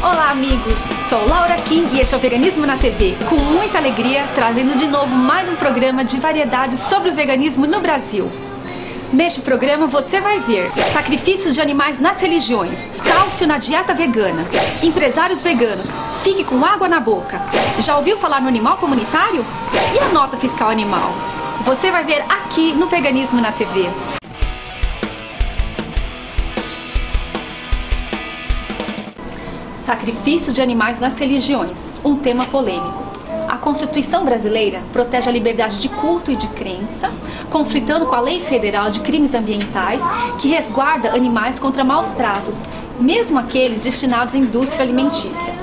Olá amigos, sou Laura Kim e este é o Veganismo na TV, com muita alegria trazendo de novo mais um programa de variedades sobre o veganismo no Brasil. Neste programa você vai ver sacrifícios de animais nas religiões, cálcio na dieta vegana, empresários veganos, fique com água na boca. Já ouviu falar no animal comunitário? E a nota fiscal animal? Você vai ver aqui no Veganismo na TV. Sacrifício de animais nas religiões, um tema polêmico. A Constituição brasileira protege a liberdade de culto e de crença, conflitando com a Lei Federal de Crimes Ambientais, que resguarda animais contra maus tratos, mesmo aqueles destinados à indústria alimentícia.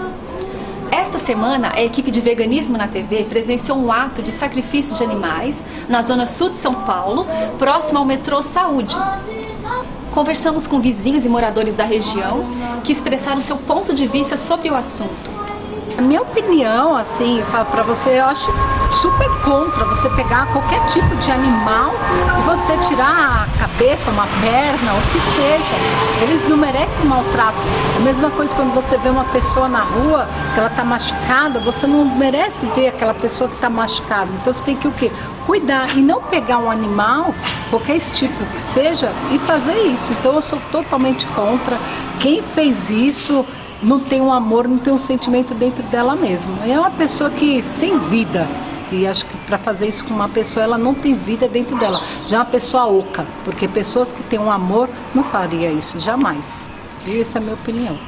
Esta semana, a equipe de Veganismo na TV presenciou um ato de sacrifício de animais na zona sul de São Paulo, próximo ao metrô Saúde. Conversamos com vizinhos e moradores da região que expressaram seu ponto de vista sobre o assunto. A minha opinião, assim, eu falo pra você, eu acho super contra você pegar qualquer tipo de animal e você tirar a cabeça, uma perna, o que seja. Eles não merecem maltrato. A mesma coisa quando você vê uma pessoa na rua que ela tá machucada, você não merece ver aquela pessoa que tá machucada. Então você tem que o quê? Cuidar e não pegar um animal, qualquer tipo que seja, e fazer isso. Então eu sou totalmente contra. Quem fez isso não tem um amor, não tem um sentimento dentro dela mesma. É uma pessoa que sem vida, e acho que para fazer isso com uma pessoa, ela não tem vida dentro dela. Já é uma pessoa oca, porque pessoas que têm um amor não faria isso, jamais. E essa é a minha opinião.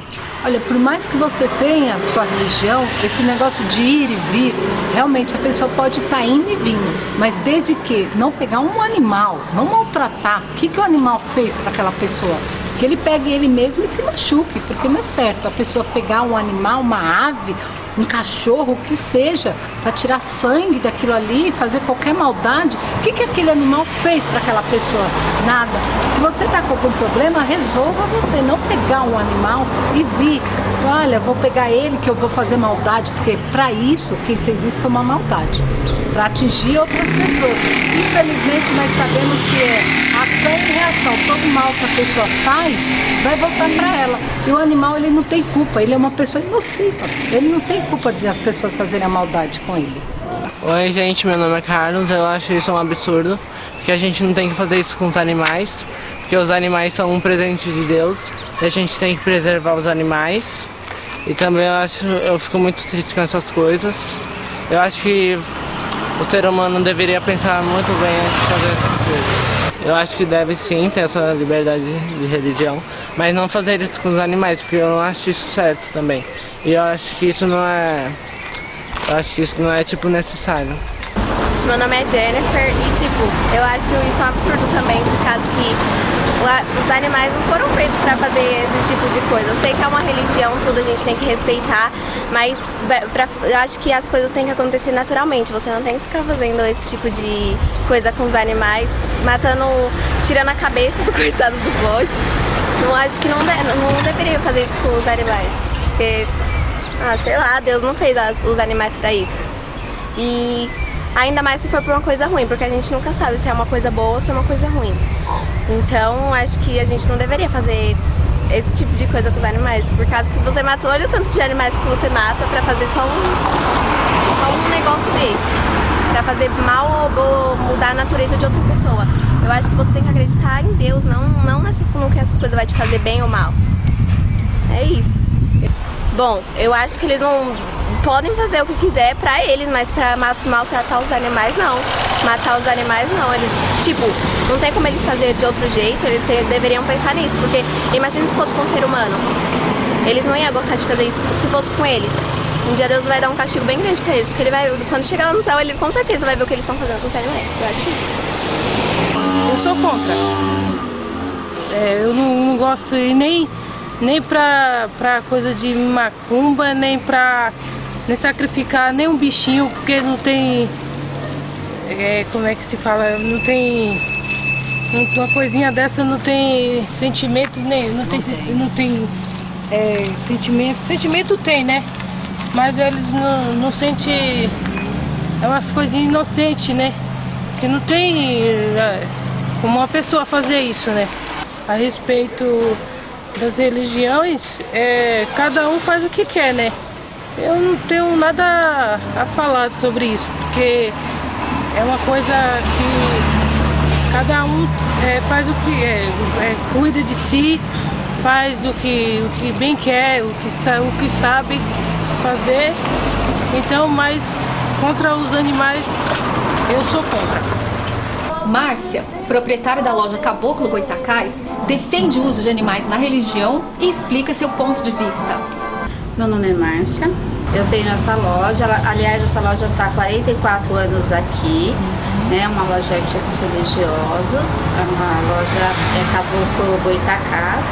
Olha, por mais que você tenha sua religião, esse negócio de ir e vir, realmente a pessoa pode estar indo e vindo, mas desde que não pegar um animal, não maltratar, o que o animal fez para aquela pessoa? Que ele pegue ele mesmo e se machuque, porque não é certo a pessoa pegar um animal, uma ave, um cachorro, o que seja, para tirar sangue daquilo ali, fazer qualquer maldade. O que aquele animal fez para aquela pessoa? Nada. Se você está com algum problema, resolva você, não pegar um animal e vir. Olha, vou pegar ele que eu vou fazer maldade, porque para isso, quem fez isso foi uma maldade, para atingir outras pessoas. Infelizmente, nós sabemos que é ação e reação. Todo mal que a pessoa faz, vai voltar para ela. E o animal, ele não tem culpa, ele é uma pessoa inocente. Ele não tem culpa de as pessoas fazerem a maldade com ele. Oi gente, meu nome é Carlos, eu acho isso um absurdo, porque a gente não tem que fazer isso com os animais, porque os animais são um presente de Deus, e a gente tem que preservar os animais. E também eu fico muito triste com essas coisas. Eu acho que o ser humano deveria pensar muito bem antes de fazer essas coisas. Eu acho que deve sim ter essa liberdade de religião, mas não fazer isso com os animais, porque eu não acho isso certo também. E eu acho que isso não é... tipo necessário. Meu nome é Jennifer e eu acho isso um absurdo também, por causa que os animais não foram feitos para fazer esse tipo de coisa. Eu sei que é uma religião, tudo a gente tem que respeitar, mas eu acho que as coisas têm que acontecer naturalmente. Você não tem que ficar fazendo esse tipo de coisa com os animais, matando, tirando a cabeça do coitado do bode. Não acho que não deveria fazer isso com os animais, porque, sei lá, Deus não fez os animais para isso. E ainda mais se for por uma coisa ruim, porque a gente nunca sabe se é uma coisa boa ou se é uma coisa ruim. Então, acho que a gente não deveria fazer esse tipo de coisa com os animais, por causa que você matou, olha o tanto de animais que você mata pra fazer só um negócio desses, pra fazer mal ou mudar a natureza de outra pessoa. Eu acho que você tem que acreditar em Deus, não que essas coisas vai te fazer bem ou mal. É isso. Bom, eu acho que eles não podem fazer o que quiser pra eles, mas pra maltratar os animais, não. Matar os animais, não. Eles, não tem como eles fazer de outro jeito, eles deveriam pensar nisso, porque imagina se fosse com um ser humano. Eles não iam gostar de fazer isso se fosse com eles. Um dia Deus vai dar um castigo bem grande pra eles, porque ele vai, quando chegar lá no céu, ele com certeza vai ver o que eles estão fazendo com os animais. Eu acho isso. Eu sou contra. Eu não gosto nem pra coisa de macumba, nem sacrificar nem um bichinho, porque não tem, como é que se fala, não tem, uma coisinha dessa não tem sentimentos nenhum, não tem sentimento tem, né? Mas eles não sentem, é umas coisinhas inocentes, né? Que não tem como uma pessoa fazer isso, né? A respeito das religiões, cada um faz o que quer, né? Eu não tenho nada a falar sobre isso, porque é uma coisa que cada um faz o que cuida de si, faz o que bem quer, o que sabe fazer. Então, mas contra os animais, eu sou contra. Márcia, proprietária da loja Caboclo Goitacás, defende o uso de animais na religião e explica seu ponto de vista. Meu nome é Márcia, eu tenho essa loja, aliás, essa loja está há 44 anos aqui, né, uma loja de artigos religiosos, uma loja Caboclo Goitacás,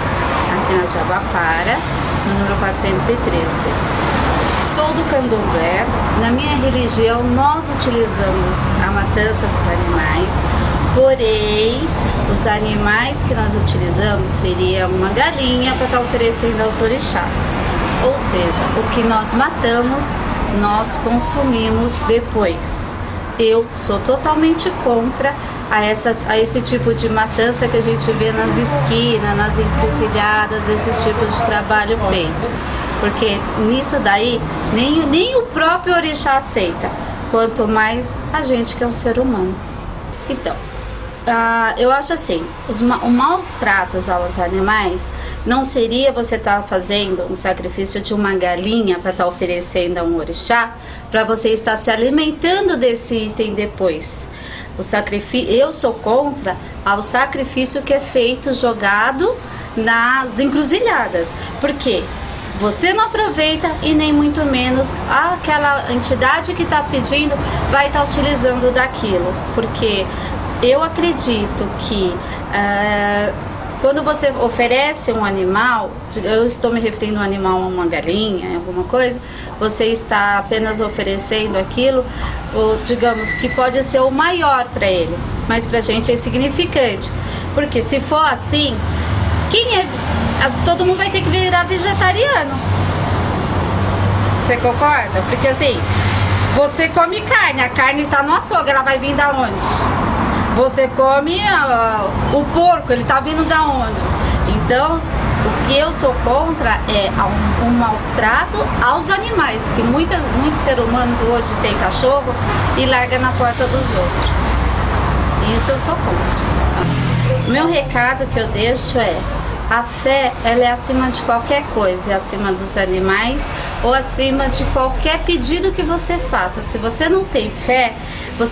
aqui na Jabaquara, no número 413. Sou do candomblé. Na minha religião nós utilizamos a matança dos animais, porém os animais que nós utilizamos seria uma galinha para estar oferecendo aos orixás. Ou seja, o que nós matamos, nós consumimos depois. Eu sou totalmente contra a esse tipo de matança que a gente vê nas esquinas, nas encruzilhadas, esses tipos de trabalho feito. Porque nisso daí, nem o próprio orixá aceita, quanto mais a gente que é um ser humano. Então, eu acho assim, o maltrato aos animais não seria você estar fazendo um sacrifício de uma galinha para estar oferecendo a um orixá, para você estar se alimentando desse item depois. Eu sou contra ao sacrifício que é feito, jogado nas encruzilhadas. Por quê? Você não aproveita e nem muito menos aquela entidade que está pedindo vai estar utilizando daquilo. Porque eu acredito que quando você oferece um animal, eu estou me referindo a um animal, a uma galinha, alguma coisa, você está apenas oferecendo aquilo, digamos, que pode ser o maior para ele, mas para a gente é insignificante. Porque se for assim, todo mundo vai ter que virar vegetariano. Você concorda? Porque assim, você come carne, a carne está no açougue, ela vai vir da onde? Você come o porco, ele está vindo da onde? Então, o que eu sou contra é um maus trato aos animais, que muito ser humano hoje tem cachorro e larga na porta dos outros. Isso eu sou contra. O meu recado que eu deixo é: a fé, ela é acima de qualquer coisa, é acima dos animais ou acima de qualquer pedido que você faça. Se você não tem fé,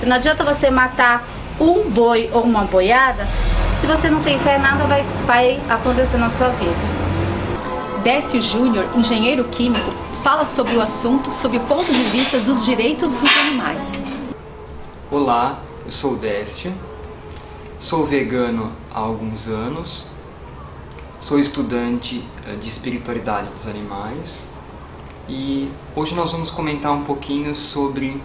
não adianta você matar um boi ou uma boiada, se você não tem fé, nada vai acontecer na sua vida. Décio Júnior, engenheiro químico, fala sobre o assunto sob o ponto de vista dos direitos dos animais. Olá, eu sou o Décio, sou vegano há alguns anos, sou estudante de espiritualidade dos animais e hoje nós vamos comentar um pouquinho sobre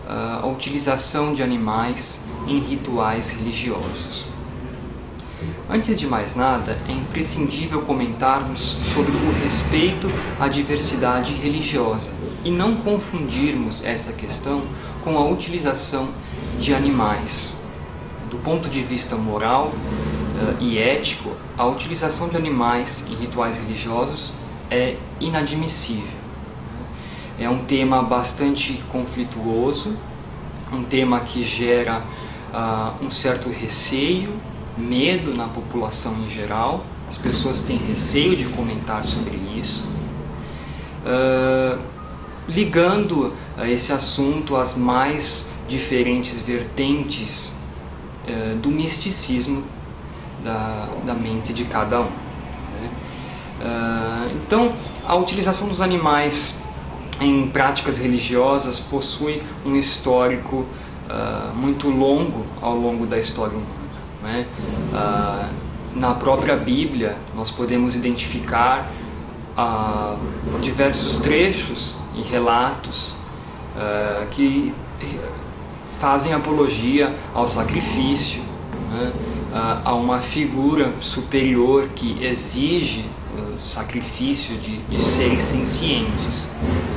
a utilização de animais em rituais religiosos. Antes de mais nada, é imprescindível comentarmos sobre o respeito à diversidade religiosa e não confundirmos essa questão com a utilização de animais. Do ponto de vista moral e ético, a utilização de animais em rituais religiosos é inadmissível. É um tema bastante conflituoso, um tema que gera um certo receio, medo na população em geral. As pessoas têm receio de comentar sobre isso, ligando esse assunto às mais diferentes vertentes do misticismo da mente de cada um. Então, a utilização dos animais em práticas religiosas possui um histórico muito longo ao longo da história humana. Na própria Bíblia, nós podemos identificar diversos trechos e relatos que fazem apologia ao sacrifício, a uma figura superior que exige o sacrifício de seres sencientes,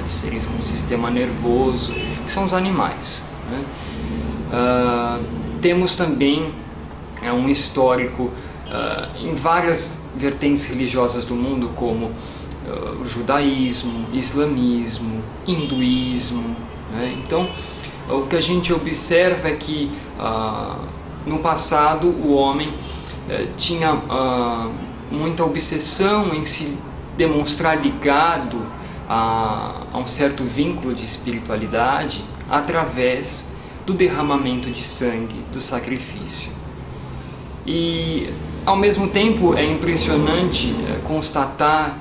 seres com sistema nervoso, que são os animais. Temos também um histórico em várias vertentes religiosas do mundo, como o judaísmo, islamismo, hinduísmo, né? Então, o que a gente observa é que no passado o homem tinha muita obsessão em se demonstrar ligado a um certo vínculo de espiritualidade através do derramamento de sangue, do sacrifício. E, ao mesmo tempo, é impressionante constatar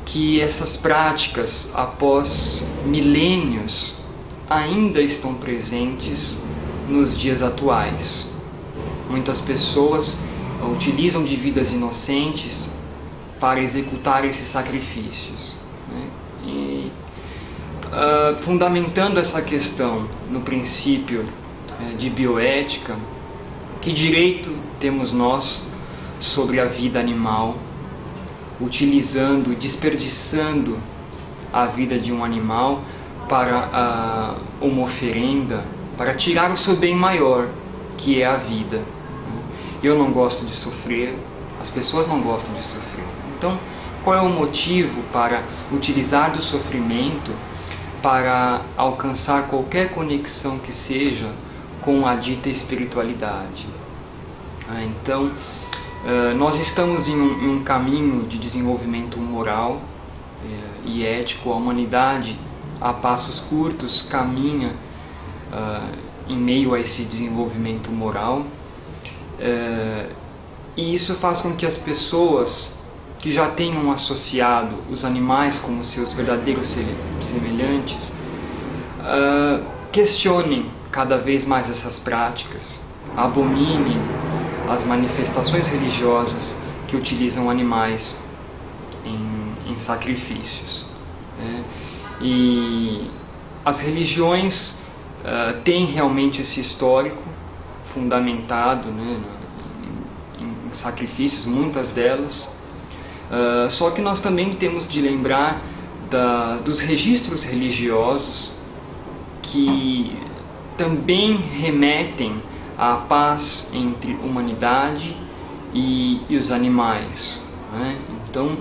que essas práticas, após milênios, ainda estão presentes nos dias atuais. Muitas pessoas utilizam de vidas inocentes para executar esses sacrifícios, né? E fundamentando essa questão no princípio de bioética, que direito temos nós sobre a vida animal, utilizando, desperdiçando a vida de um animal para uma oferenda, para tirar o seu bem maior, que é a vida. Eu não gosto de sofrer, as pessoas não gostam de sofrer. Então, qual é o motivo para utilizar do sofrimento para alcançar qualquer conexão que seja com a dita espiritualidade? Então, nós estamos em um caminho de desenvolvimento moral e ético. A humanidade, a passos curtos, caminha em meio a esse desenvolvimento moral, e isso faz com que as pessoas que já tenham associado os animais como seus verdadeiros semelhantes questionem cada vez mais essas práticas, abominem as manifestações religiosas que utilizam animais em sacrifícios, né? E as religiões têm realmente esse histórico fundamentado, né, em sacrifícios, muitas delas, só que nós também temos de lembrar dos registros religiosos que também remetem à paz entre humanidade e os animais, né? Então,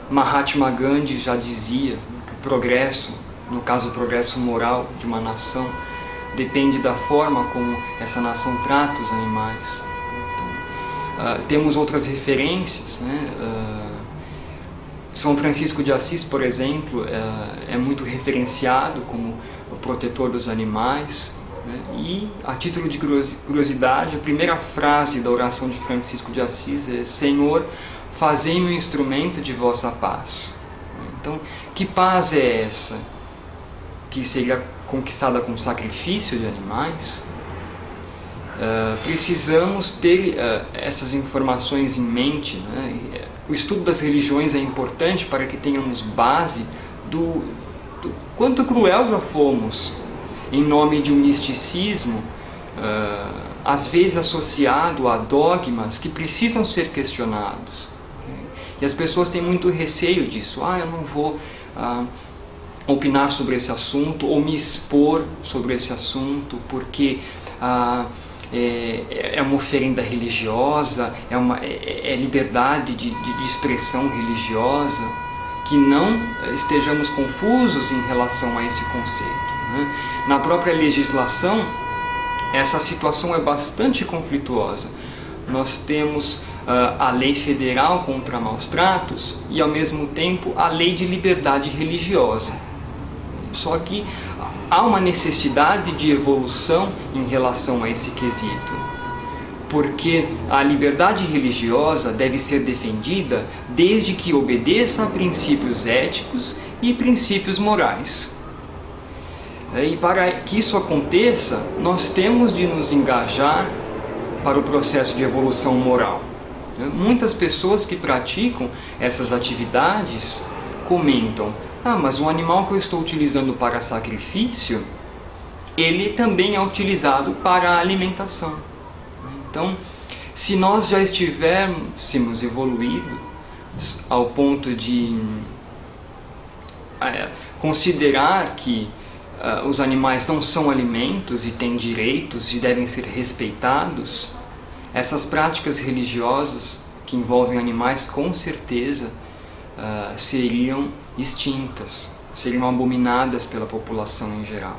Mahatma Gandhi já dizia que o progresso, no caso o progresso moral de uma nação, depende da forma como essa nação trata os animais. Então, temos outras referências, né? São Francisco de Assis, por exemplo, é muito referenciado como o protetor dos animais, né? E, a título de curiosidade, a primeira frase da oração de Francisco de Assis é: Senhor, fazei-me um instrumento de vossa paz. Então, que paz é essa que seria conquistada com sacrifício de animais? Precisamos ter essas informações em mente, né? O estudo das religiões é importante para que tenhamos base do quanto cruel já fomos em nome de um misticismo, às vezes associado a dogmas que precisam ser questionados. E as pessoas têm muito receio disso. Eu não vou opinar sobre esse assunto ou me expor sobre esse assunto porque é uma oferenda religiosa, é liberdade de expressão religiosa. Que não estejamos confusos em relação a esse conceito, né? Na própria legislação, essa situação é bastante conflituosa. Nós temos a lei federal contra maus tratos e, ao mesmo tempo, a lei de liberdade religiosa. Só que há uma necessidade de evolução em relação a esse quesito, porque a liberdade religiosa deve ser defendida desde que obedeça a princípios éticos e princípios morais. E para que isso aconteça, nós temos de nos engajar para o processo de evolução moral. Muitas pessoas que praticam essas atividades comentam: mas o animal que eu estou utilizando para sacrifício, ele também é utilizado para a alimentação. Então, se nós já estivéssemos evoluídos ao ponto de considerar que os animais não são alimentos e têm direitos e devem ser respeitados, essas práticas religiosas que que envolvem animais com certeza seriam extintas, seriam abominadas pela população em geral.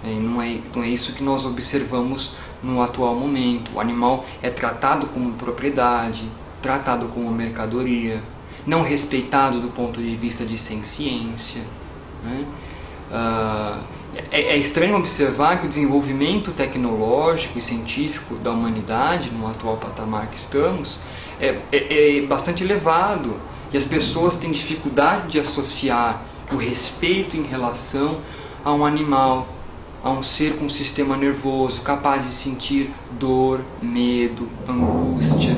E não é isso que nós observamos no atual momento. O animal é tratado como propriedade, tratado como mercadoria, não respeitado do ponto de vista de senciência, né? É estranho observar que o desenvolvimento tecnológico e científico da humanidade, no atual patamar que estamos, é bastante elevado, e as pessoas têm dificuldade de associar o respeito em relação a um animal, a um ser com um sistema nervoso, capaz de sentir dor, medo, angústia.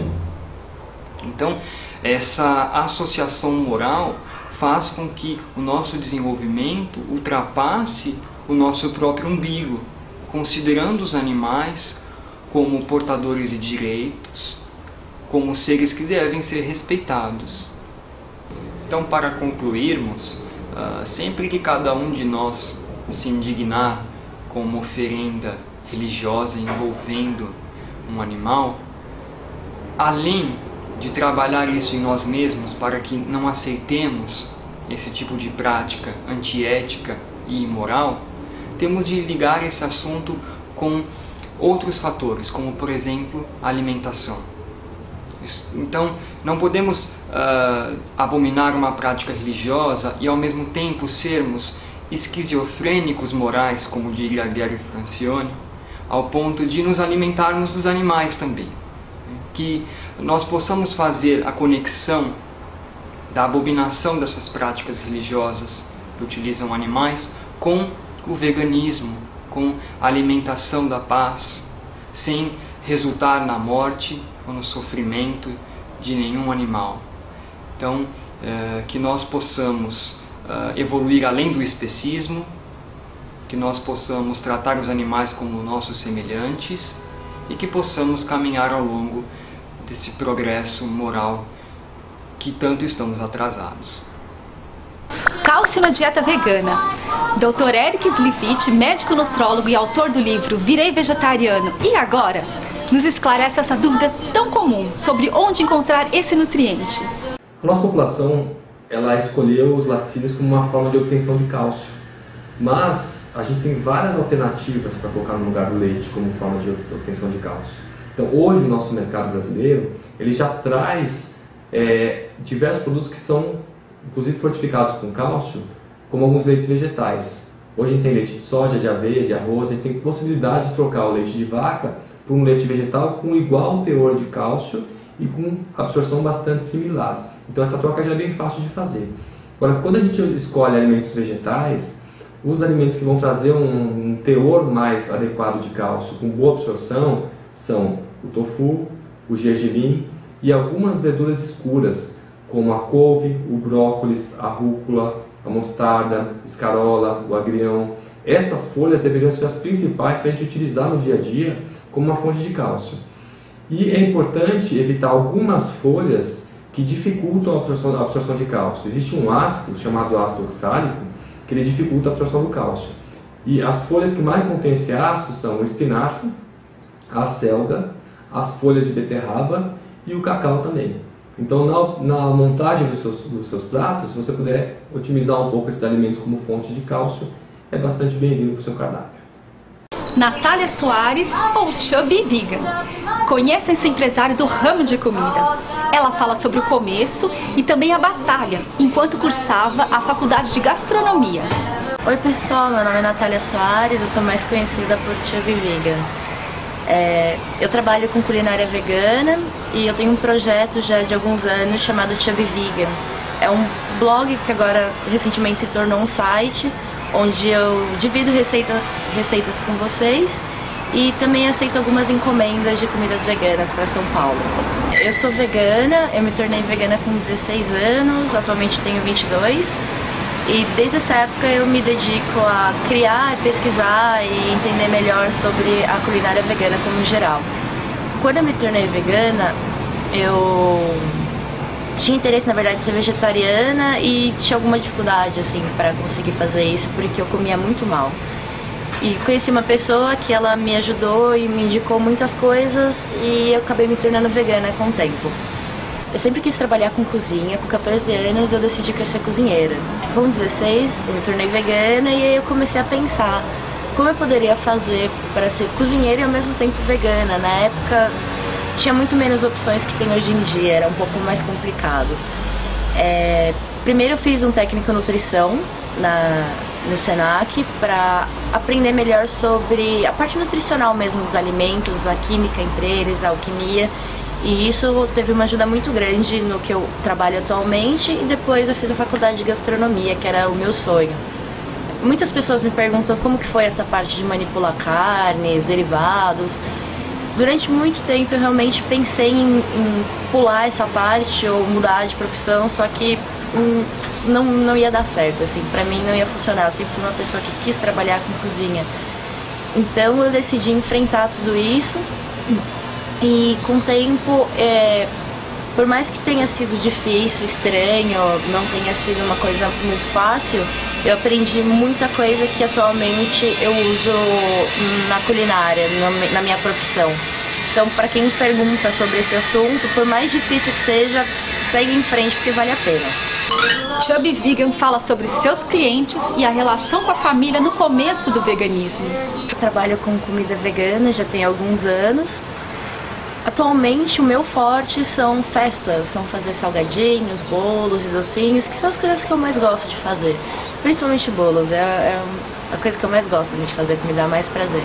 Então, essa associação moral faz com que o nosso desenvolvimento ultrapasse o nosso próprio umbigo, considerando os animais como portadores de direitos, como seres que devem ser respeitados. Então, para concluirmos, sempre que cada um de nós se indignar com uma oferenda religiosa envolvendo um animal, além de trabalhar isso em nós mesmos para que não aceitemos esse tipo de prática antiética e imoral, temos de ligar esse assunto com outros fatores, como por exemplo a alimentação. Então, não podemos abominar uma prática religiosa e ao mesmo tempo sermos esquizofrênicos morais, como diria Gary Francione, ao ponto de nos alimentarmos dos animais também. Que nós possamos fazer a conexão da abominação dessas práticas religiosas que utilizam animais com o veganismo, com a alimentação da paz, sem resultar na morte ou no sofrimento de nenhum animal. Então, que nós possamos evoluir além do especismo, que nós possamos tratar os animais como nossos semelhantes e que possamos caminhar ao longo desse progresso moral que tanto estamos atrasados. Cálcio na dieta vegana. Dr. Eric Slivit, médico nutrólogo e autor do livro Virei Vegetariano e Agora, nos esclarece essa dúvida tão comum sobre onde encontrar esse nutriente. A nossa população, ela escolheu os laticínios como uma forma de obtenção de cálcio, mas a gente tem várias alternativas para colocar no lugar do leite como forma de obtenção de cálcio. Então hoje o nosso mercado brasileiro, ele já traz diversos produtos que são inclusive fortificados com cálcio, como alguns leites vegetais. Hoje a gente tem leite de soja, de aveia, de arroz, a gente tem possibilidade de trocar o leite de vaca por um leite vegetal com igual teor de cálcio e com absorção bastante similar. Então essa troca já é bem fácil de fazer. Agora, quando a gente escolhe alimentos vegetais, os alimentos que vão trazer um teor mais adequado de cálcio com boa absorção são o tofu, o gergelim e algumas verduras escuras, como a couve, o brócolis, a rúcula, a mostarda, a escarola, o agrião. Essas folhas deveriam ser as principais para a gente utilizar no dia a dia como uma fonte de cálcio. E é importante evitar algumas folhas que dificultam a absorção de cálcio. Existe um ácido chamado ácido oxálico que ele dificulta a absorção do cálcio. E as folhas que mais contêm esse ácido são o espinafre, a selga, as folhas de beterraba e o cacau também. Então, na montagem dos seus pratos, se você puder otimizar um pouco esses alimentos como fonte de cálcio, é bastante bem-vindo para o seu cardápio. Natália Soares, ou Chubby Vegan. Conhece esse empresário do ramo de comida. Ela fala sobre o começo e também a batalha, enquanto cursava a faculdade de gastronomia. Oi pessoal, meu nome é Natália Soares, eu sou mais conhecida por Chubby Vegan. Eu trabalho com culinária vegana e eu tenho um projeto já de alguns anos chamado Chubby Vegan. É um blog que agora recentemente se tornou um site, onde eu divido receitas com vocês e também aceito algumas encomendas de comidas veganas para São Paulo. Eu sou vegana, eu me tornei vegana com 16 anos, atualmente tenho 22. E desde essa época eu me dedico a criar, pesquisar e entender melhor sobre a culinária vegana como geral. Quando eu me tornei vegana, eu tinha interesse, na verdade, em ser vegetariana e tinha alguma dificuldade, assim, para conseguir fazer isso, porque eu comia muito mal. E conheci uma pessoa que ela me ajudou e me indicou muitas coisas e eu acabei me tornando vegana com o tempo. Eu sempre quis trabalhar com cozinha. Com 14 anos eu decidi que eu ia ser cozinheira. Com 16 eu me tornei vegana e aí eu comecei a pensar como eu poderia fazer para ser cozinheira e ao mesmo tempo vegana. Na época tinha muito menos opções que tem hoje em dia, era um pouco mais complicado. Primeiro eu fiz um técnico em nutrição no Senac para aprender melhor sobre a parte nutricional mesmo dos alimentos, a química entre eles, a alquimia. E isso teve uma ajuda muito grande no que eu trabalho atualmente, e depois eu fiz a faculdade de gastronomia, que era o meu sonho. Muitas pessoas me perguntam como que foi essa parte de manipular carnes, derivados. Durante muito tempo eu realmente pensei em pular essa parte ou mudar de profissão, só que não ia dar certo, assim, pra mim não ia funcionar. Eu sempre fui uma pessoa que quis trabalhar com cozinha. Então eu decidi enfrentar tudo isso. E com o tempo, por mais que tenha sido difícil, estranho, não tenha sido uma coisa muito fácil, eu aprendi muita coisa que atualmente eu uso na culinária, na minha profissão. Então, para quem pergunta sobre esse assunto, por mais difícil que seja, segue em frente porque vale a pena. Chubby Vegan fala sobre seus clientes e a relação com a família no começo do veganismo. Eu trabalho com comida vegana já tem alguns anos. Atualmente o meu forte são festas, são fazer salgadinhos, bolos e docinhos, que são as coisas que eu mais gosto de fazer. Principalmente bolos, é a coisa que eu mais gosto de fazer, que me dá mais prazer.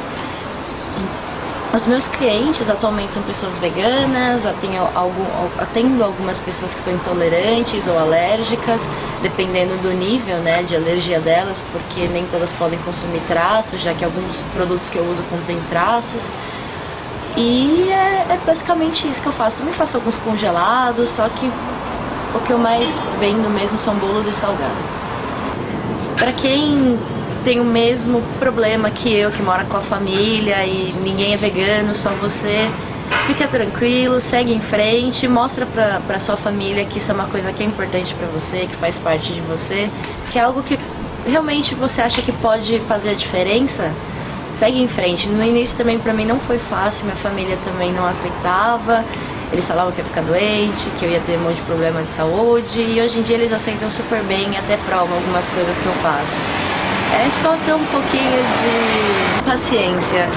Os meus clientes atualmente são pessoas veganas, atendo algumas pessoas que são intolerantes ou alérgicas, dependendo do nível, né, de alergia delas, porque nem todas podem consumir traços, já que alguns produtos que eu uso contêm traços. E é basicamente isso que eu faço. Também faço alguns congelados, só que o que eu mais vendo mesmo são bolos e salgados. Para quem tem o mesmo problema que eu, que mora com a família e ninguém é vegano, só você, fica tranquilo, segue em frente, mostra pra sua família que isso é uma coisa que é importante pra você, que faz parte de você, que é algo que realmente você acha que pode fazer a diferença. Segue em frente. No início também pra mim não foi fácil, minha família também não aceitava, eles falavam que eu ia ficar doente, que eu ia ter um monte de problema de saúde, e hoje em dia eles aceitam super bem e até provam algumas coisas que eu faço. É só ter um pouquinho de paciência,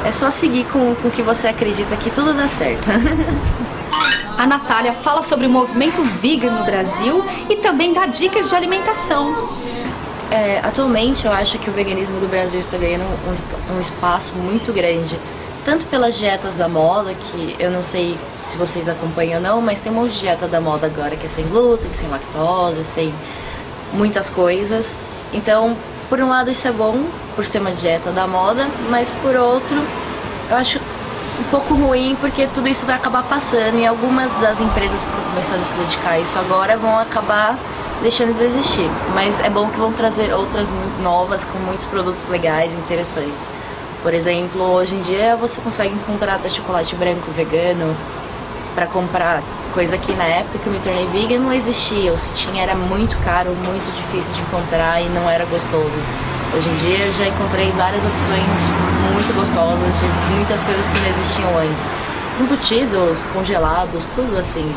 é só seguir com o que você acredita que tudo dá certo. A Natália fala sobre o movimento vegan no Brasil e também dá dicas de alimentação. Atualmente eu acho que o veganismo do Brasil está ganhando um espaço muito grande, tanto pelas dietas da moda, que eu não sei se vocês acompanham ou não, mas tem um monte de dieta da moda agora que é sem glúten, sem lactose, sem muitas coisas. Então, por um lado isso é bom, por ser uma dieta da moda, mas por outro eu acho um pouco ruim, porque tudo isso vai acabar passando e algumas das empresas que estão começando a se dedicar a isso agora vão acabar deixando de existir, mas é bom que vão trazer outras muito novas com muitos produtos legais e interessantes. Por exemplo, hoje em dia você consegue encontrar até chocolate branco vegano para comprar, coisa que na época que eu me tornei vegan não existia, ou se tinha era muito caro, muito difícil de encontrar e não era gostoso. Hoje em dia eu já encontrei várias opções muito gostosas de muitas coisas que não existiam antes. Embutidos, congelados, tudo assim,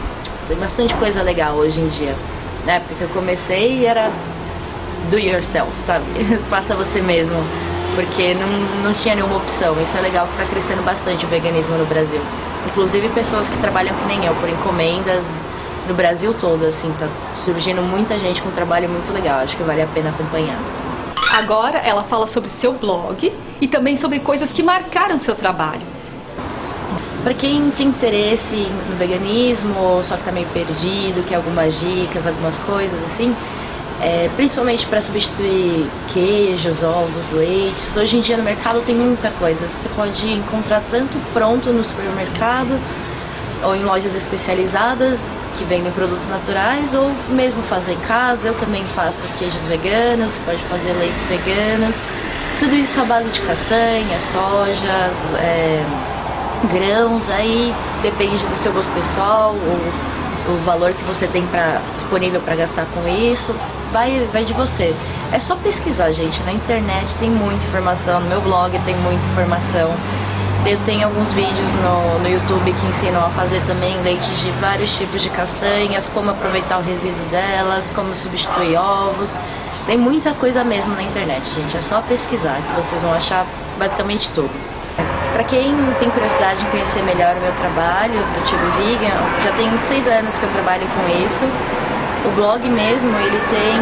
tem bastante coisa legal hoje em dia. Na época que eu comecei era do yourself, sabe? Faça você mesmo, porque não tinha nenhuma opção. Isso é legal que está crescendo bastante o veganismo no Brasil. Inclusive pessoas que trabalham que nem eu, por encomendas no Brasil todo, assim, tá surgindo muita gente com um trabalho muito legal, acho que vale a pena acompanhar. Agora ela fala sobre seu blog e também sobre coisas que marcaram seu trabalho. Para quem tem interesse no veganismo, só que tá meio perdido, quer algumas dicas, algumas coisas assim, principalmente para substituir queijos, ovos, leites. Hoje em dia no mercado tem muita coisa. Você pode encontrar tanto pronto no supermercado ou em lojas especializadas que vendem produtos naturais, ou mesmo fazer em casa. Eu também faço queijos veganos, você pode fazer leites veganos. Tudo isso à base de castanhas, sojas, grãos, aí depende do seu gosto pessoal, o valor que você tem disponível para gastar com isso, vai de você. É só pesquisar, gente, na internet tem muita informação, no meu blog tem muita informação. Eu tenho alguns vídeos no YouTube que ensinam a fazer também leite de vários tipos de castanhas, como aproveitar o resíduo delas, como substituir ovos. Tem muita coisa mesmo na internet, gente. É só pesquisar que vocês vão achar basicamente tudo. Para quem tem curiosidade em conhecer melhor o meu trabalho do Chubby Vegan, já tem 6 anos que eu trabalho com isso. O blog mesmo, ele tem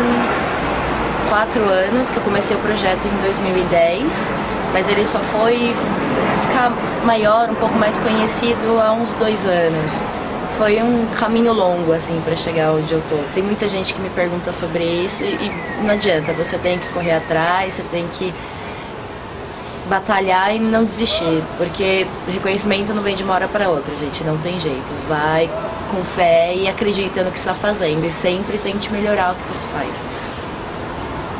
4 anos, que eu comecei o projeto em 2010, mas ele só foi ficar maior, um pouco mais conhecido há uns 2 anos. Foi um caminho longo, assim, para chegar onde eu tô. Tem muita gente que me pergunta sobre isso e não adianta, você tem que correr atrás, você tem que batalhar e não desistir, porque reconhecimento não vem de uma hora para outra, gente, não tem jeito. Vai com fé e acredita no que você está fazendo e sempre tente melhorar o que você faz.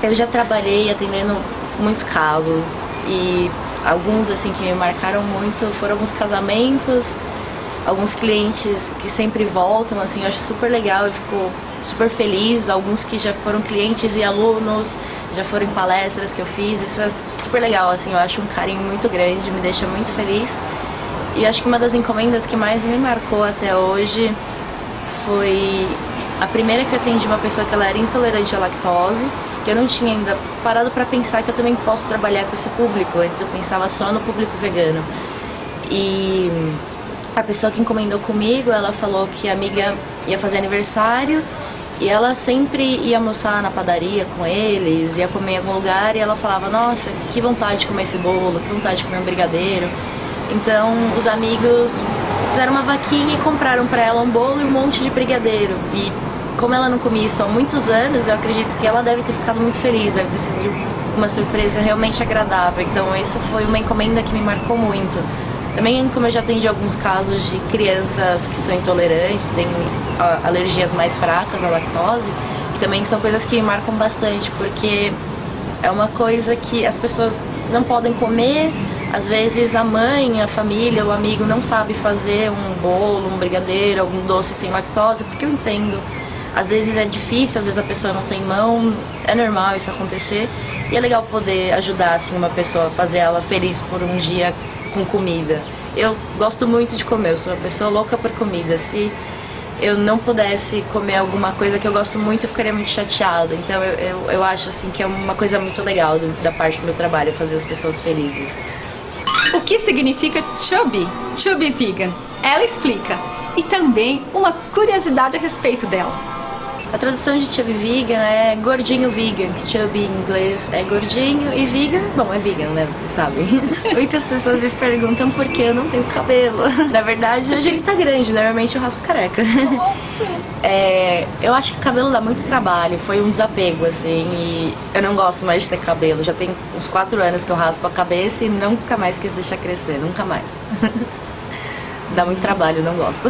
Eu já trabalhei atendendo muitos casos e alguns, assim, que me marcaram muito foram alguns casamentos, alguns clientes que sempre voltam, assim, eu acho super legal, eu fico super feliz. Alguns que já foram clientes e alunos, já foram em palestras que eu fiz, isso é super legal, assim, eu acho um carinho muito grande, me deixa muito feliz. E acho que uma das encomendas que mais me marcou até hoje foi a primeira que eu atendi uma pessoa que ela era intolerante à lactose, que eu não tinha ainda parado para pensar que eu também posso trabalhar com esse público. Antes eu pensava só no público vegano. E a pessoa que encomendou comigo, ela falou que a amiga ia fazer aniversário e ela sempre ia almoçar na padaria com eles, ia comer em algum lugar e ela falava, nossa, que vontade de comer esse bolo, que vontade de comer um brigadeiro. Então os amigos fizeram uma vaquinha e compraram para ela um bolo e um monte de brigadeiro. E como ela não comia isso há muitos anos, eu acredito que ela deve ter ficado muito feliz, deve ter sido uma surpresa realmente agradável. Então isso foi uma encomenda que me marcou muito. Também, como eu já atendi alguns casos de crianças que são intolerantes, têm alergias mais fracas à lactose, que também são coisas que me marcam bastante, porque é uma coisa que as pessoas não podem comer, às vezes a mãe, a família, o amigo não sabe fazer um bolo, um brigadeiro, algum doce sem lactose, porque eu entendo. Às vezes é difícil, às vezes a pessoa não tem mão, é normal isso acontecer, e é legal poder ajudar, assim, uma pessoa, fazer ela feliz por um dia com comida. Eu gosto muito de comer, eu sou uma pessoa louca por comida. Se eu não pudesse comer alguma coisa que eu gosto muito, eu ficaria muito chateada. Então eu acho, assim, que é uma coisa muito legal da parte do meu trabalho, fazer as pessoas felizes. O que significa Chubby? Chubby Vegan. Ela explica. E também uma curiosidade a respeito dela. A tradução de Chubby Vegan é gordinho vegan, que Chubby em inglês é gordinho e vegan, bom, é vegan, né, vocês sabem. Muitas pessoas me perguntam por que eu não tenho cabelo. Na verdade, hoje ele tá grande, normalmente eu raspo careca. Nossa! Eu acho que cabelo dá muito trabalho, foi um desapego, assim, e eu não gosto mais de ter cabelo. Já tem uns 4 anos que eu raspo a cabeça e nunca mais quis deixar crescer, nunca mais. Dá muito trabalho, não gosto.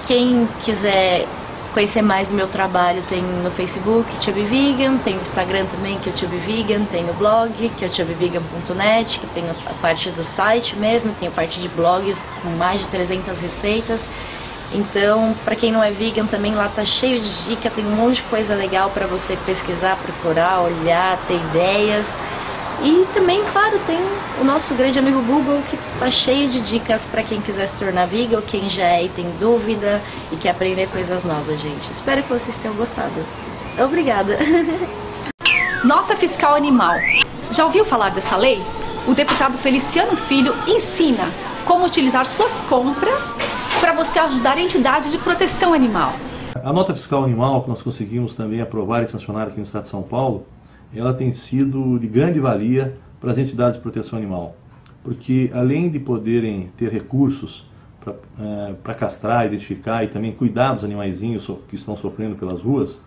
Quem quiser conhecer mais do meu trabalho, tem no Facebook, Chubby Vegan, tem no Instagram também, que é o Chubby Vegan, tem o blog, que é o chubbyvegan.net, que tem a parte do site mesmo, tem a parte de blogs com mais de 300 receitas. Então, para quem não é vegan também, lá tá cheio de dica, tem um monte de coisa legal para você pesquisar, procurar, olhar, ter ideias. E também, claro, tem o nosso grande amigo Google, que está cheio de dicas para quem quiser se tornar vegan, ou quem já é e tem dúvida e quer aprender coisas novas, gente. Espero que vocês tenham gostado. Obrigada! Nota fiscal animal. Já ouviu falar dessa lei? O deputado Feliciano Filho ensina como utilizar suas compras para você ajudar entidades de proteção animal. A nota fiscal animal, que nós conseguimos também aprovar e sancionar aqui no estado de São Paulo, ela tem sido de grande valia para as entidades de proteção animal, porque além de poderem ter recursos para castrar, identificar e também cuidar dos animaizinhos que estão sofrendo pelas ruas,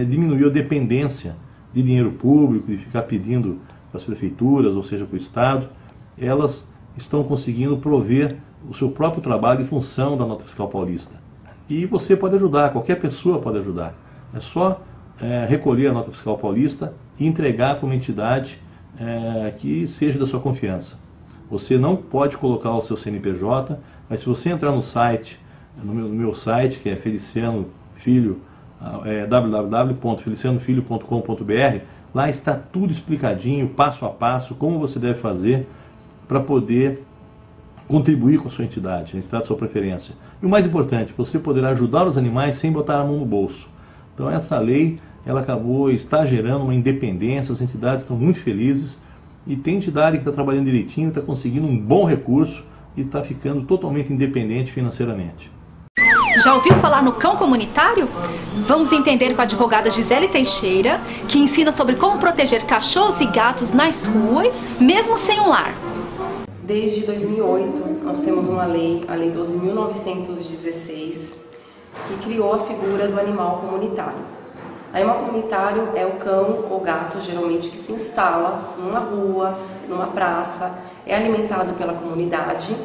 diminuiu a dependência de dinheiro público, de ficar pedindo para as prefeituras, ou seja, para o Estado. Elas estão conseguindo prover o seu próprio trabalho em função da nota fiscal paulista. E você pode ajudar, qualquer pessoa pode ajudar. É só recolher a nota fiscal paulista e entregar para uma entidade que seja da sua confiança. Você não pode colocar o seu CNPJ, mas se você entrar no site, no meu site, que é Feliciano Filho, www.felicianofilho.com.br, lá está tudo explicadinho, passo a passo, como você deve fazer para poder contribuir com a sua entidade, a entidade de sua preferência. E o mais importante, você poderá ajudar os animais sem botar a mão no bolso. Então essa lei, ela está gerando uma independência, as entidades estão muito felizes e tem entidade que está trabalhando direitinho, está conseguindo um bom recurso e está ficando totalmente independente financeiramente. Já ouviu falar no cão comunitário? Vamos entender com a advogada Gisele Teixeira, que ensina sobre como proteger cachorros e gatos nas ruas, mesmo sem um lar. Desde 2008, nós temos uma lei, a Lei 12.916, que criou a figura do animal comunitário. Animal comunitário é o cão ou gato, geralmente, que se instala numa rua, numa praça, é alimentado pela comunidade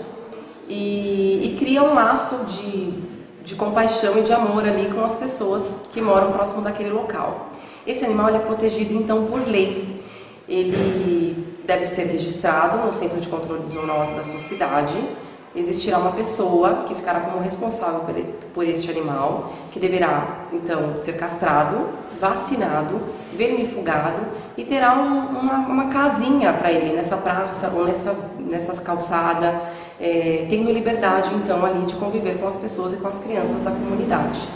e cria um laço de compaixão e de amor ali com as pessoas que moram próximo daquele local. Esse animal é protegido então por lei. Ele deve ser registrado no Centro de Controle de Zoonose da sua cidade. Existirá uma pessoa que ficará como responsável por este animal, que deverá então ser castrado, vacinado, vermifugado e terá uma casinha para ele nessa praça ou nessas calçadas, tendo liberdade então ali de conviver com as pessoas e com as crianças da comunidade.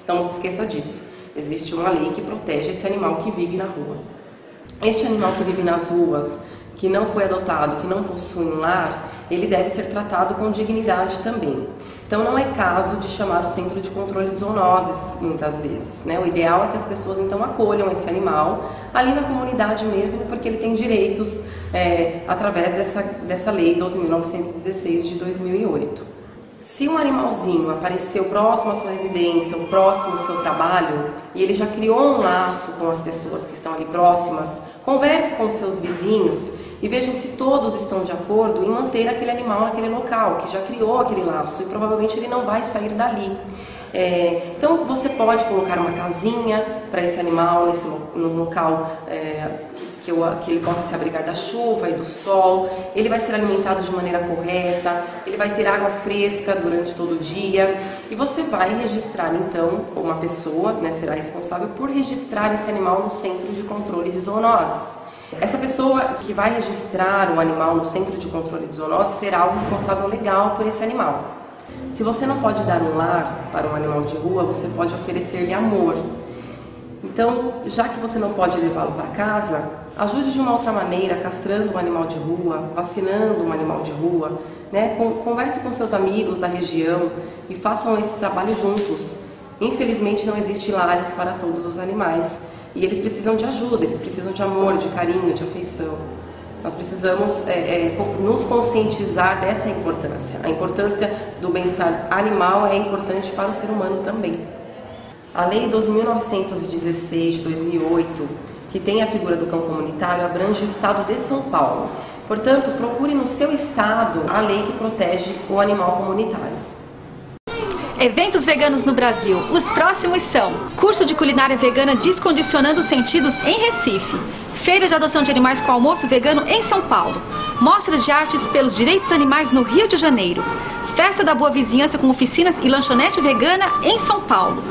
Então não se esqueça disso, existe uma lei que protege esse animal que vive na rua. Este animal que vive nas ruas, que não foi adotado, que não possui um lar, ele deve ser tratado com dignidade também. Então não é caso de chamar o Centro de Controle de Zoonoses, muitas vezes, né? O ideal é que as pessoas então acolham esse animal ali na comunidade mesmo, porque ele tem direitos através dessa Lei 12.916 de 2008. Se um animalzinho apareceu próximo à sua residência, ou próximo ao seu trabalho, e ele já criou um laço com as pessoas que estão ali próximas, converse com os seus vizinhos e vejam se todos estão de acordo em manter aquele animal naquele local, que já criou aquele laço e provavelmente ele não vai sair dali. Então você pode colocar uma casinha para esse animal no local que ele possa se abrigar da chuva e do sol, ele vai ser alimentado de maneira correta, ele vai ter água fresca durante todo o dia e você vai registrar então, uma pessoa, né, será responsável por registrar esse animal no Centro de Controle de Zoonoses. Essa pessoa que vai registrar o animal no Centro de Controle de Zoonoses será o responsável legal por esse animal. Se você não pode dar um lar para um animal de rua, você pode oferecer-lhe amor. Então, já que você não pode levá-lo para casa, ajude de uma outra maneira, castrando um animal de rua, vacinando um animal de rua, né? Converse com seus amigos da região e façam esse trabalho juntos. Infelizmente não existe lares para todos os animais e eles precisam de ajuda, eles precisam de amor, de carinho, de afeição. Nós precisamos nos conscientizar dessa importância. A importância do bem-estar animal é importante para o ser humano também. A Lei 12.916 de 2008, que tem a figura do cão comunitário, abrange o estado de São Paulo. Portanto, procure no seu estado a lei que protege o animal comunitário. Eventos veganos no Brasil. Os próximos são: curso de culinária vegana Descondicionando os Sentidos em Recife, feira de adoção de animais com almoço vegano em São Paulo, mostra de artes pelos direitos animais no Rio de Janeiro, festa da boa vizinhança com oficinas e lanchonete vegana em São Paulo.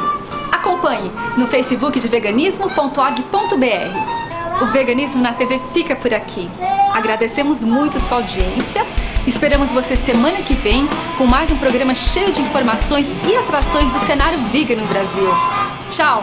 Acompanhe no Facebook de veganismo.org.br. O Veganismo na TV fica por aqui. Agradecemos muito sua audiência. Esperamos você semana que vem com mais um programa cheio de informações e atrações do cenário vegan no Brasil. Tchau!